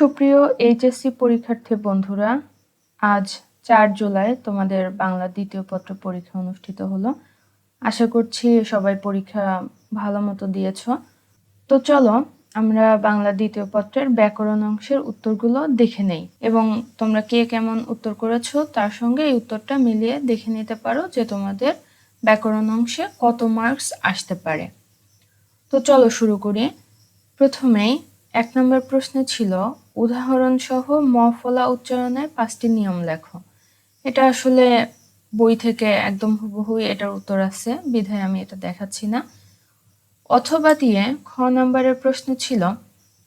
সুপ্রিয় এইচএসসি পরীক্ষার্থী বন্ধুরা, আজ 4 জুলাই তোমাদের বাংলা দ্বিতীয় পত্র পরীক্ষা অনুষ্ঠিত হলো। আশা করছি সবাই পরীক্ষা ভালো মতো দিয়েছ। তো চলো আমরা বাংলা দ্বিতীয় পত্রের ব্যাকরণ অংশের উত্তরগুলো দেখে নেই এবং তোমরা কে কেমন উত্তর করেছো তার সঙ্গে এই উত্তরটা মিলিয়ে দেখে নিতে পারো যে তোমাদের ব্যাকরণ অংশে কত মার্কস আসতে পারে। তো চলো শুরু করি। প্রথমেই 1 নম্বর প্রশ্নে ছিল উদাহরণ সহ ম-ফলা উচ্চারণের 5টি নিয়ম লেখো। এটা আসলে বই থেকে একদম হুবহু এটার উত্তর আছে, বিধায় আমি এটা দেখাচ্ছি না। অথবা দিয়ে খ নম্বরের প্রশ্ন ছিল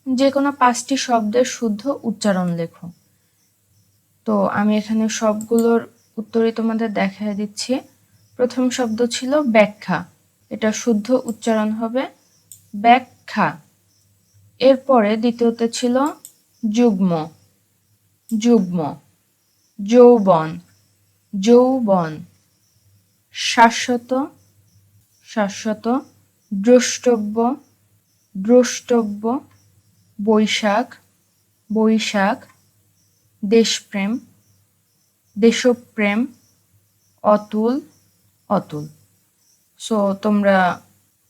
যে কোনো 5টি শব্দের শুদ্ধ উচ্চারণ লেখো। তো আমি এখানে সবগুলোর উত্তরই তোমাদের দেখায় দিচ্ছি। প্রথম শব্দ ছিল ব্যাখ্যা, এটা শুদ্ধ উচ্চারণ হবে ব্যাখ্যা। এরপরে দ্বিতীয়তে ছিল যুগ্ম, যুগ্ম, যৌবন, যৌবন, শাশ্বত, শাশ্বত, দ্রষ্টব্য, দ্রষ্টব্য, বৈশাখ, বৈশাখ, দেশপ্রেম, দেশপ্রেম, অতুল, অতুল। সো তোমরা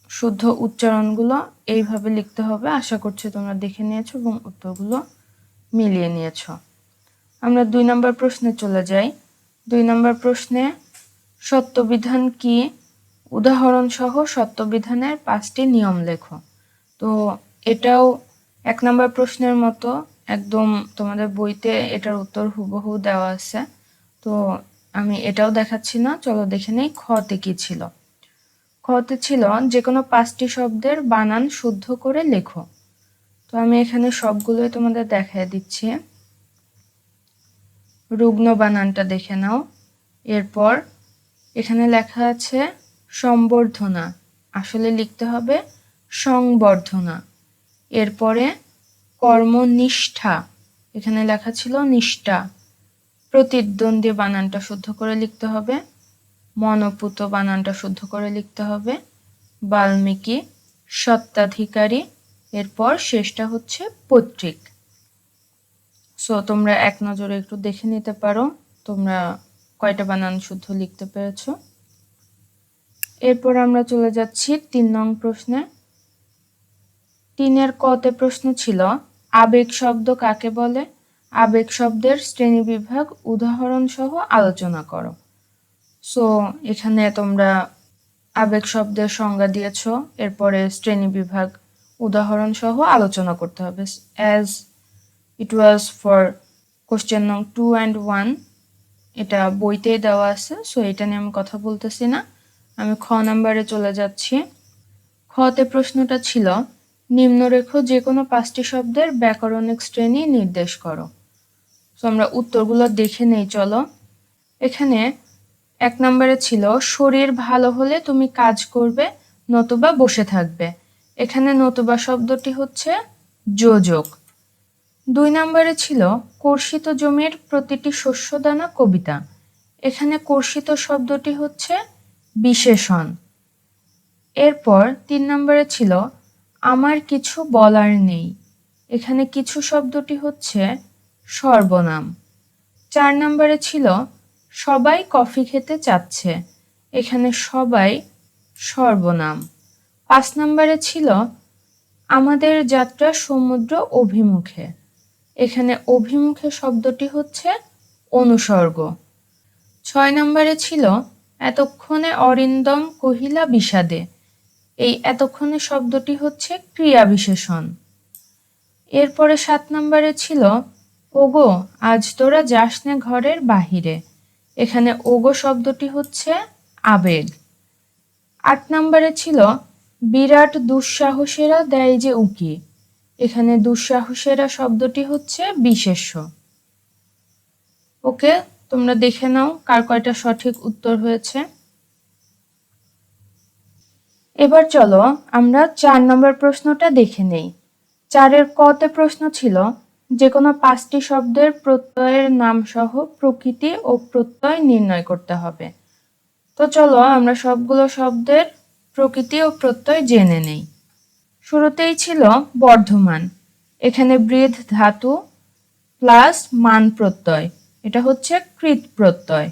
শুদ্ধ উচ্চারণগুলো এইভাবে লিখতে হবে। আশা করছি তোমরা দেখে নিয়েছো এবং উত্তরগুলো মিলিয়ে নিয়েছো। আমরা 2 নম্বর প্রশ্নে চলে যাই। 2 নম্বর প্রশ্নে সত্যবিধান কি? উদাহরণ সহ সত্যবিধানের 5টি নিয়ম লেখো। তো এটাও 1 নম্বর প্রশ্নের মতো একদম তোমাদের বইতে এটার উত্তর হুবহু দেওয়া আছে। তো আমি এটাও দেখাচ্ছি না, চলো দেখে নেই খতে কি ছিল। খতে ছিল যে কোনো 5টি শব্দের বানান শুদ্ধ করে লেখো। তো আমি এখানে সবগুলোই তোমাদের দেখায় দিচ্ছি। রুগ্ন বানানটা দেখে নাও। এরপর এখানে লেখা আছে সম্বর্ধনা, আসলে লিখতে হবে সংবর্ধনা। এরপরে কর্মনিষ্ঠা, এখানে লেখা ছিল নিষ্ঠা। প্রতিদ্বন্দ্বী বানানটা শুদ্ধ করে লিখতে হবে। মনপুত বানানটা শুদ্ধ করে লিখতে হবে। বাল্মীকি, সত্ত্বাধিকারী। এরপর শেষটা হচ্ছে পৈতৃক। সো তোমরা এক নজরে একটু দেখে নিতে পারো তোমরা কয়টা বানান শুদ্ধ লিখতে পেরেছো। এরপর আমরা চলে যাচ্ছি 3 নং প্রশ্নে। 3-এর কতে প্রশ্ন ছিল আবেগ শব্দ কাকে বলে? আবেগ শব্দের শ্রেণীবিভাগ উদাহরণ সহ আলোচনা করো। সো এখানে তোমরা আবেগ শব্দের সংজ্ঞা দিয়েছো, এরপরে শ্রেণীবিভাগ উদাহরণ সহ আলোচনা করতে হবে। As it was for question নং 2 and 1, এটা বইতেই দেওয়া আছে। সো এটা নিয়ে আমি কথা বলতেছি না, আমি খ নাম্বারে চলে যাচ্ছি। খতে প্রশ্নটা ছিল নিম্নরেখ যে কোনো 5টি শব্দের ব্যাকরণিক শ্রেণী নির্দেশ করো। সো আমরা উত্তরগুলো দেখে নেই চলো। এখানে 1 নম্বরে ছিল শরীর ভালো হলে তুমি কাজ করবে নতুবা বসে থাকবে। এখানে নতুবা শব্দটি হচ্ছে যোজক। 2 নম্বরে ছিল কর্ষিত জমির প্রতিটি শস্যদানা কবিতা। এখানে কর্ষিত শব্দটি হচ্ছে বিশেষণ। এরপর 3 নম্বরে ছিল আমার কিছু বলার নেই। এখানে কিছু শব্দটি হচ্ছে সর্বনাম। 4 নম্বরে ছিল সবাই কফি খেতে চাচ্ছে। এখানে সবাই সর্বনাম। 5 নম্বরে ছিল আমাদের যাত্রা সমুদ্র অভিমুখে। এখানে অভিমুখে শব্দটি হচ্ছে অনুসর্গ। 6 নম্বরে ছিল এতক্ষণে অরিন্দম কহিলা বিষাদে। এই এতক্ষণে শব্দটি হচ্ছে ক্রিয়া বিশেষণ। এরপরে 7 নম্বরে ছিল ওগো আজ তোরা যাস নে ঘরের বাহিরে। এখানে ওগো শব্দটি হচ্ছে আবেগ। 8 নম্বরে ছিল বিরাট দুঃসাহসেরা দেয় যে উকি। এখানে দুঃসাহসেরা শব্দটি হচ্ছে বিশেষ্য। ওকে, তোমরা দেখে নাও কার কয়টা সঠিক উত্তর হয়েছে। এবার চলো আমরা 4 নম্বর প্রশ্নটা দেখে নেই। 4-এর কতে প্রশ্ন ছিল যে কোনো 5টি শব্দের প্রত্যয়ের নাম সহ প্রকৃতি ও প্রত্যয় নির্ণয় করতে হবে। তো চলো আমরা সবগুলো শব্দের প্রকৃতি ও প্রত্যয় জেনে নেই। শুরুতেই ছিল বর্ধমান। এখানে বৃদ্ধ ধাতু, প্লাস মান প্রত্যয়, এটা হচ্ছে কৃত প্রত্যয়।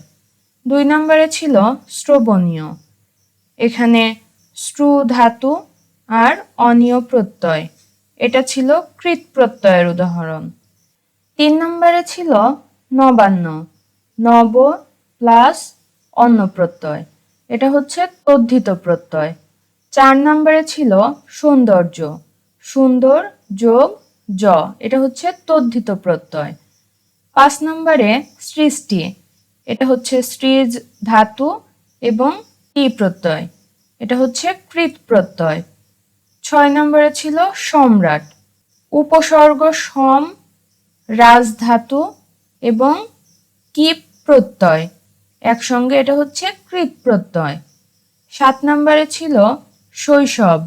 2 নম্বরে ছিল শ্রবণীয়, এখানে শ্রু ধাতু আর অনীয় প্রত্যয়, এটা ছিল কৃত প্রত্যয়ের উদাহরণ। 3 নম্বরে ছিল নবান্ন, নব প্লাস অন্য প্রত্যয়, এটা হচ্ছে তদ্ধিত প্রত্যয়। 4 নম্বরে ছিল সৌন্দর্য, সুন্দর যোগ জ, এটা হচ্ছে তদ্ধিত প্রত্যয়। 5 নম্বরে সৃষ্টি, এটা হচ্ছে সৃজ ধাতু এবং টি প্রত্যয়, এটা হচ্ছে কৃত প্রত্যয়। 6 নম্বরে ছিল সম্রাট, উপসর্গ সম রাজধাতু এবং কি প্রত্যয় একসঙ্গে, এটা হচ্ছে কৃত প্রত্যয়। 7 নম্বরে ছিল শৈশব,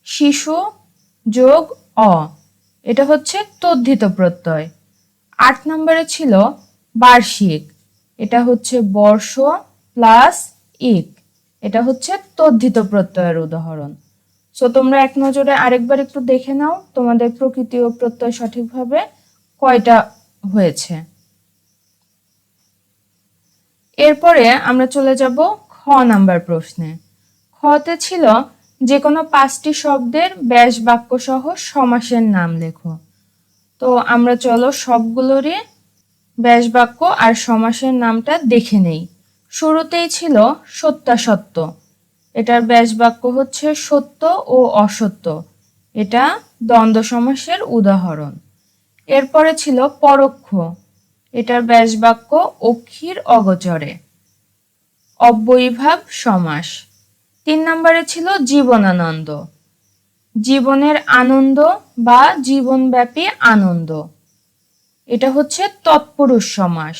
শিশু যোগ অ, এটা হচ্ছে তদ্ধিত প্রত্যয়। 8 নম্বরে ছিল বার্ষিক, এটা হচ্ছে বর্ষ প্লাস ইক, এটা হচ্ছে তদ্ধিত প্রত্যয়ের উদাহরণ। সো তোমরা এক নজরে আরেকবার একটু দেখে নাও তোমাদের প্রকৃতি ও প্রত্যয় সঠিকভাবে কয়টা হয়েছে। এরপরে আমরা চলে যাব খ নাম্বার প্রশ্নে। খতে ছিল যে কোনো 5টি শব্দের ব্যাস বাক্য সহ সমাসের নাম লেখো। তো আমরা চলো সবগুলোরই ব্যাস বাক্য আর সমাসের নামটা দেখে নেই। শুরুতেই ছিল সত্যাসত্য, এটার ব্যাস বাক্য হচ্ছে সত্য ও অসত্য, এটা দ্বন্দ্ব সমাসের উদাহরণ। এরপরে ছিল পরোক্ষ, এটার ব্যাস বাক্য অক্ষির অগোচরে, অব্যয়ীভাব সমাস। 3 নম্বরে ছিল জীবনানন্দ, জীবনের আনন্দ বা জীবনব্যাপী আনন্দ, এটা হচ্ছে তৎপুরুষ সমাস।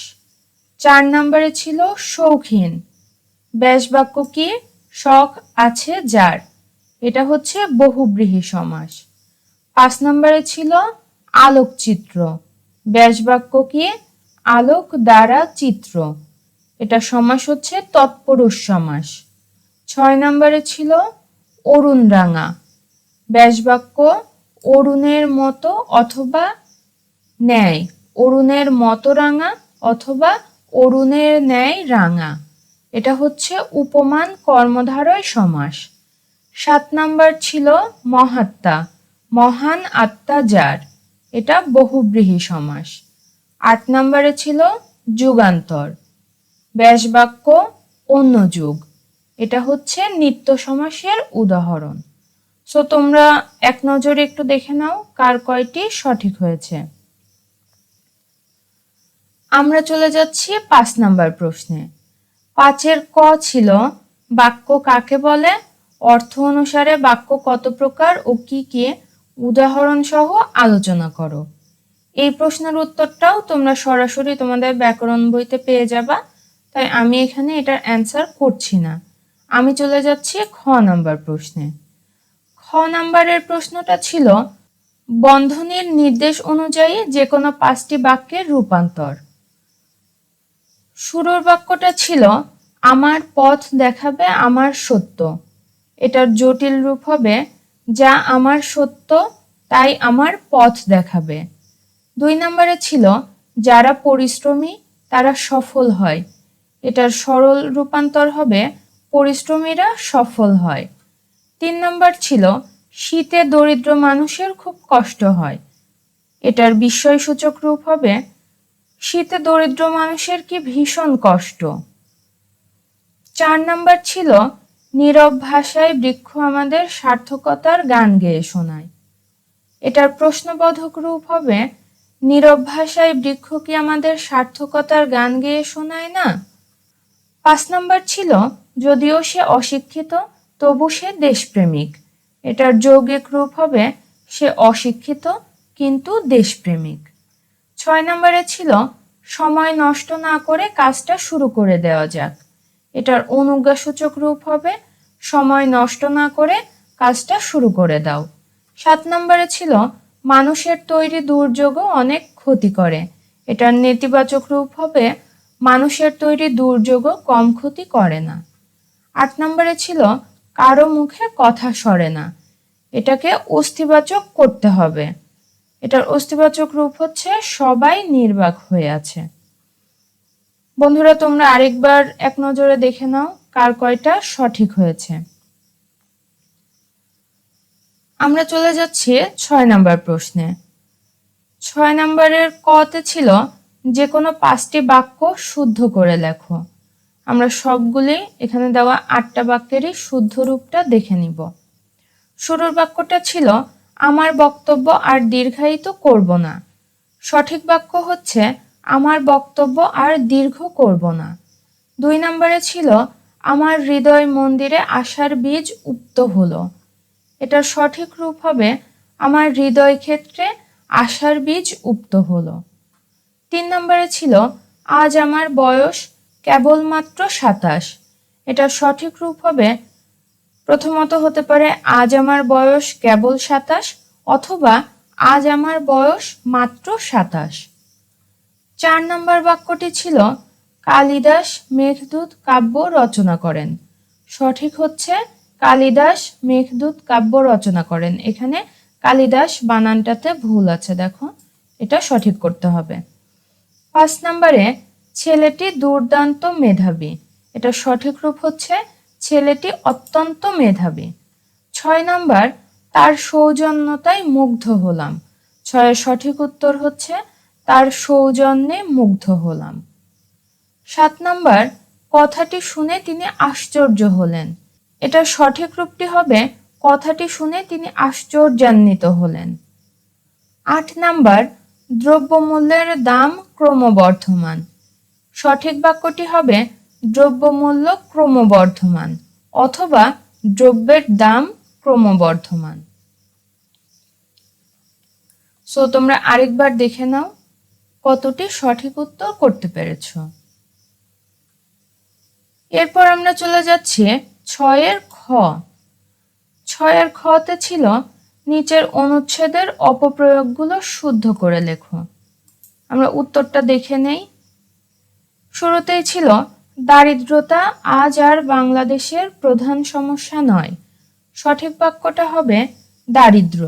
4 নম্বরে ছিল শৌখিন, ব্যাস বাক্য কি শখ আছে যার, এটা হচ্ছে বহুব্রীহি সমাস। 5 নম্বরে ছিল আলোকচিত্র, ব্যাস বাক্য কি আলোক দ্বারা চিত্র, এটা সমাস হচ্ছে তৎপুরুষ সমাস। 6 নম্বরে ছিল অরুণরাঙা, ব্যাস বাক্য অরুণের মতো অথবা ন্যায়, অরুণের মতো রাঙা অথবা অরুণের ন্যায় রাঙা, এটা হচ্ছে উপমান কর্মধারয় সমাস। 7 নাম্বার ছিল মহাত্মা, মহান আত্মা যার, এটা বহুব্রীহি সমাস। 8 নম্বরে ছিল যুগান্তর, ব্যাস বাক্য অন্য যুগ, এটা হচ্ছে নিত্য সমাসের উদাহরণ। সো তোমরা এক নজরে একটু দেখে নাও কার কয়টি সঠিক হয়েছে। আমরা চলে যাচ্ছি 5 নাম্বার প্রশ্নে। 5-এর ক ছিল বাক্য কাকে বলে, অর্থ অনুসারে বাক্য কত প্রকার ও কি কি, উদাহরণ সহ আলোচনা করো। এই প্রশ্নের উত্তরটাও তোমরা সরাসরি তোমাদের ব্যাকরণ বইতে পেয়ে যাবা, তাই আমি এখানে এটার অ্যান্সার করছি না। আমি চলে যাচ্ছি খ নাম্বার প্রশ্নে। খ নাম্বারের প্রশ্নটা ছিল বন্ধনীর নির্দেশ অনুযায়ী যে কোনো 5টি বাক্যের রূপান্তর। শুরুর বাক্যটা ছিল আমার পথ দেখাবে আমার সত্য, এটার জটিল রূপ হবে যা আমার সত্য তাই আমার পথ দেখাবে। 2 নম্বরে ছিল যারা পরিশ্রমী তারা সফল হয়, এটার সরল রূপান্তর হবে পরিশ্রমীরা সফল হয়। 3 নম্বর ছিল শীতে দরিদ্র মানুষের খুব কষ্ট হয়, এটার বিস্ময়সূচক রূপ হবে শীতে দরিদ্র মানুষের কি ভীষণ কষ্ট। 4 নম্বর ছিল নীরব ভাষায় বৃক্ষ আমাদের সার্থকতার গান গেয়ে শোনায়, এটার প্রশ্নবোধক রূপ হবে নীরব ভাষায় বৃক্ষ কি আমাদের সার্থকতার গান গেয়ে শোনায় না। 5 নম্বর ছিল যদিও সে অশিক্ষিত তবু সে দেশপ্রেমিক, এটার যৌগিক রূপ হবে সে অশিক্ষিত কিন্তু দেশপ্রেমিক। 6 নম্বরে ছিল সময় নষ্ট না করে কাজটা শুরু করে দেওয়া যাক, এটার অনুজ্ঞাসূচক রূপ হবে সময় নষ্ট না করে কাজটা শুরু করে দাও। 7 নম্বরে ছিল মানুষের তৈরি দুর্যোগও অনেক ক্ষতি করে, এটার নেতিবাচক রূপ হবে মানুষের তৈরি দুর্যোগও কম ক্ষতি করে না। 8 নম্বরে ছিল কারো মুখে কথা সরে না, এটাকে অস্তিবাচক করতে হবে, এটার অস্তিবাচক রূপ হচ্ছে সবাই নির্বাক হয়ে আছে। বন্ধুরা, তোমরা আরেকবার এক নজরে দেখে নাও কার কয়টা সঠিক হয়েছে। আমরা চলে যাচ্ছি 6 নাম্বার প্রশ্নে। 6 নাম্বারের কতে ছিল যে কোনো 5টি বাক্য শুদ্ধ করে লেখো। আমরা সবগুলি এখানে দেওয়া 8টা বাক্যেরই শুদ্ধ রূপটা দেখে নিব। শুরুর বাক্যটা ছিল আমার বক্তব্য আর দীর্ঘায়িত করব না। সঠিক বাক্য হচ্ছে আমার বক্তব্য আর দীর্ঘ করব না। 2 নম্বরে ছিল আমার হৃদয় মন্দিরে আশার বীজ উপ্ত হলো। এটার সঠিক রূপ হবে আমার হৃদয় ক্ষেত্রে আশার বীজ উপ্ত হলো। 3 নম্বরে ছিল আজ আমার বয়স কেবলমাত্র 27। এটার সঠিক রূপ হবে প্রথমত হতে পারে আজ আমার বয়স কেবল 27 অথবা আজ আমার বয়স মাত্র 27। 4 নম্বর বাক্যটি ছিল কালিদাস মেঘদূত কাব্য রচনা করেন। সঠিক হচ্ছে কালিদাস মেঘদূত কাব্য রচনা করেন। এখানে কালিদাস বানানটাতে ভুল আছে, দেখো, এটা সঠিক করতে হবে। 5 নম্বরে ছেলেটি দুর্দান্ত মেধাবী। এটা সঠিক রূপ হচ্ছে ছেলেটি অত্যন্ত মেধাবী। 6 নম্বর তার সৌজন্যতায় মুগ্ধ হলাম। 6 সঠিক উত্তর হচ্ছে তার সৌজন্যে মুগ্ধ হলাম। 7 নম্বর কথাটি শুনে তিনি আশ্চর্য হলেন। এটার সঠিক রূপটি হবে কথাটি শুনে তিনি আশ্চর্যান্বিত হলেন। 8 নম্বর দ্রব্যমূল্যের দাম ক্রমবর্ধমান। সঠিক বাক্যটি হবে দ্রব্যমূল্য ক্রমবর্ধমান অথবা দ্রব্যের দাম ক্রমবর্ধমান। সো তোমরা আরেকবার দেখে নাও কতটি সঠিক উত্তর করতে পেরেছ। এরপর আমরা চলে যাচ্ছি 6 খ। 6 খতে ছিল নিচের অনুচ্ছেদের অপপ্রয়োগগুলো শুদ্ধ করে লেখো। আমরা উত্তরটা দেখে নেই। শুরুতেই ছিল দারিদ্রতা আজ আর বাংলাদেশের প্রধান সমস্যা নয়। সঠিক বাক্যটা হবে দারিদ্র।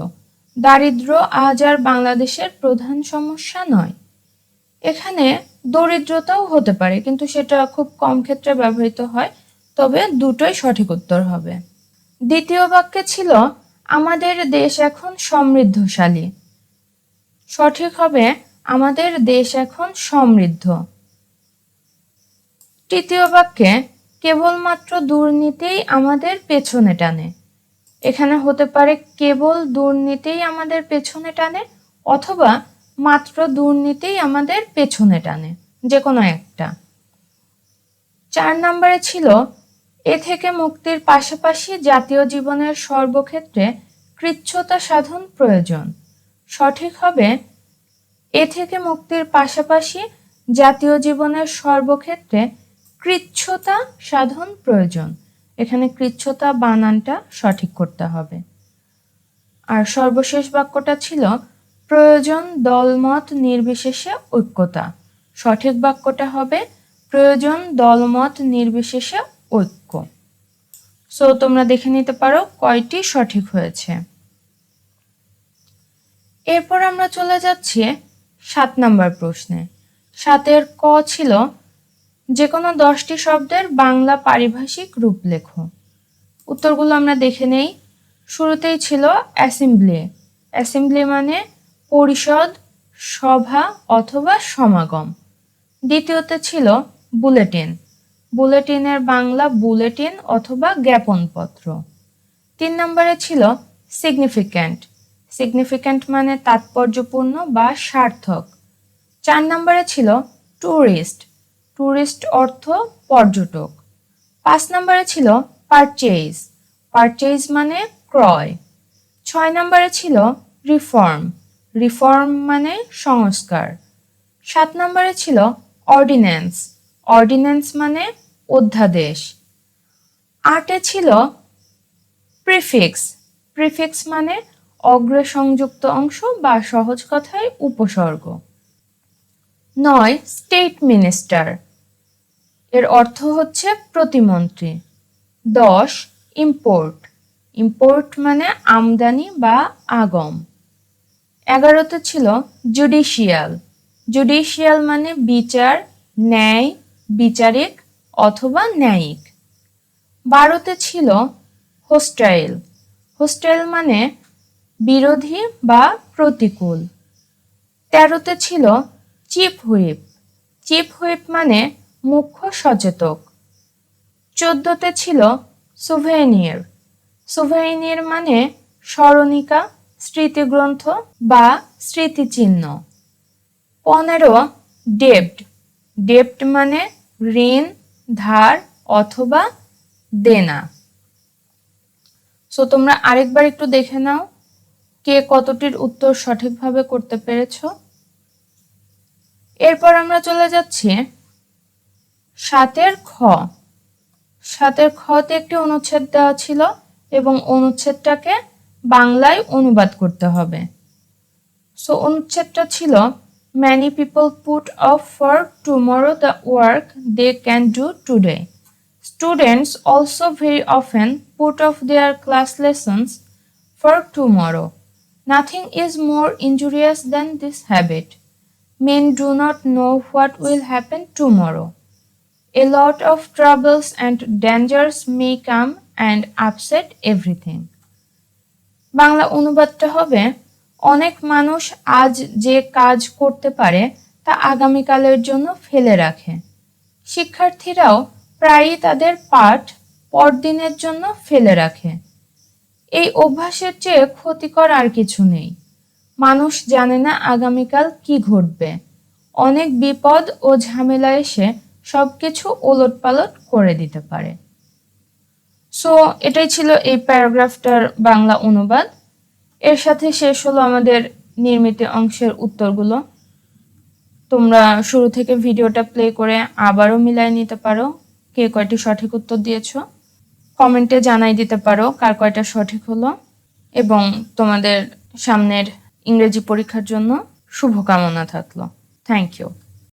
দারিদ্র আজ আর বাংলাদেশের প্রধান সমস্যা নয়। এখানে দরিদ্রতাও হতে পারে, কিন্তু সেটা খুব কম ক্ষেত্রে ব্যবহৃত হয়, তবে দুটোই সঠিক উত্তর হবে। দ্বিতীয় বাক্যে ছিল আমাদের দেশ এখন সমৃদ্ধশালী। সঠিক হবে আমাদের দেশ এখন সমৃদ্ধ। তৃতীয় বাক্যে কেবলমাত্র দুর্নীতিই আমাদের পেছনে টানে। এখানে হতে পারে কেবল দুর্নীতিই আমাদের পেছনে টানে অথবা মাত্র দুর্নীতিই আমাদের পেছনে টানে, যে কোনো একটা। 4 নম্বরে ছিল এ থেকে মুক্তির পাশাপাশি জাতীয় জীবনের সর্বক্ষেত্রে কৃচ্ছ্রতা সাধন প্রয়োজন। সঠিক হবে এ থেকে মুক্তির পাশাপাশি জাতীয় জীবনের সর্বক্ষেত্রে কৃচ্ছ্রতা সাধন প্রয়োজন। এখানে কৃচ্ছ্রতা বানানটা সঠিক করতে হবে। আর সর্বশেষ বাক্যটা ছিল প্রয়োজন দলমত নির্বিশেষে ঐক্যতা। সঠিক বাক্যটা হবে প্রয়োজন দলমত নির্বিশেষে ঐক্য। সো তোমরা দেখে নিতে পারো কয়টি সঠিক হয়েছে। এরপর আমরা চলে যাচ্ছি 7 নম্বর প্রশ্নে। 7 ক ছিল যে কোনো 10টি শব্দের বাংলা পারিভাষিক রূপ লেখো। উত্তরগুলো আমরা দেখে নেই। শুরুতেই ছিল অ্যাসেম্বলি। অ্যাসেম্বলি মানে পরিষদ, সভা অথবা সমাগম। দ্বিতীয়তে ছিল বুলেটিন। বুলেটিনের বাংলা বুলেটিন অথবা জ্ঞাপনপত্র। 3 নম্বরে ছিল সিগনিফিক্যান্ট। সিগনিফিক্যান্ট মানে তাৎপর্যপূর্ণ বা সার্থক। 4 নম্বরে ছিল ট্যুরিস্ট। ট্যুরিস্ট অর্থ পর্যটক। 5 নম্বরে ছিল পারচেজ। পারচেজ মানে ক্রয়। 6 নম্বরে ছিল রিফর্ম। রিফর্ম মানে সংস্কার। 7 নম্বরে ছিল অর্ডিন্যান্স। অর্ডিন্যান্স মানে অধ্যাদেশ। 8 ছিল প্রিফিক্স। প্রিফিক্স মানে অগ্রে সংযুক্ত অংশ বা সহজ কথায় উপসর্গ। 9 স্টেট মিনিস্টার, এর অর্থ হচ্ছে প্রতিমন্ত্রী। 10 ইম্পোর্ট। ইম্পোর্ট মানে আমদানি বা আগম। 11তে ছিল জুডিশিয়াল। জুডিশিয়াল মানে বিচার, ন্যায়, বিচারিক অথবা ন্যায়িক। 12তে ছিল হোস্টাইল। হোস্টাইল মানে বিরোধী বা প্রতিকূল। 13তে ছিল চিফ হুইপ। চিফ হুইপ মানে মুখ্য সচেতক। 14তে ছিল সুভেনির। সুভেনির মানে স্মরণিকা, স্মৃতিগ্রন্থ বা স্মৃতিচিহ্ন। 15 ডেপ্ট। ডেপ্ট মানে ঋণ, ধার অথবা দেনা। সো তোমরা আরেকবার একটু দেখে নাও কে কতটির উত্তর সঠিকভাবে করতে পেরেছ। এরপর আমরা চলে যাচ্ছি 7 খ। 7 খতে একটি অনুচ্ছেদ দেওয়া ছিল এবং অনুচ্ছেদটাকে বাংলায় অনুবাদ করতে হবে। সো অনুচ্ছেদটা ছিল many people put off for tomorrow the work they can do today. Students also very often put off their class lessons for tomorrow. Nothing is more injurious than this habit. Men do not know what will happen tomorrow. A lot of troubles and dangers may come and upset everything. Bangla অনুবাদটা হবে, অনেক মানুষ আজ যে কাজ করতে পারে তা আগামীকালের জন্য ফেলে রাখে। শিক্ষার্থীরাও প্রায়ই তাদের পাঠ পরদিনের জন্য ফেলে রাখে। এই অভ্যাসের চেয়ে ক্ষতিকর আর কিছু নেই। মানুষ জানে না আগামীকাল কি ঘটবে। অনেক বিপদ ও ঝামেলা এসে সবকিছু ওলটপালট করে দিতে পারে। সো এটাই ছিল এই প্যারাগ্রাফটার বাংলা অনুবাদ। এর সাথে শেষ হলো আমাদের নির্মিত অংশের উত্তরগুলো। তোমরা শুরু থেকে ভিডিওটা প্লে করে আবারও মিলাই নিতে পারো কে কয়টি সঠিক উত্তর দিয়েছো। কমেন্টে জানাই দিতে পারো কার কয়টা সঠিক হলো, এবং তোমাদের সামনের ইংরেজি পরীক্ষার জন্য শুভকামনা থাকলো। Thank you.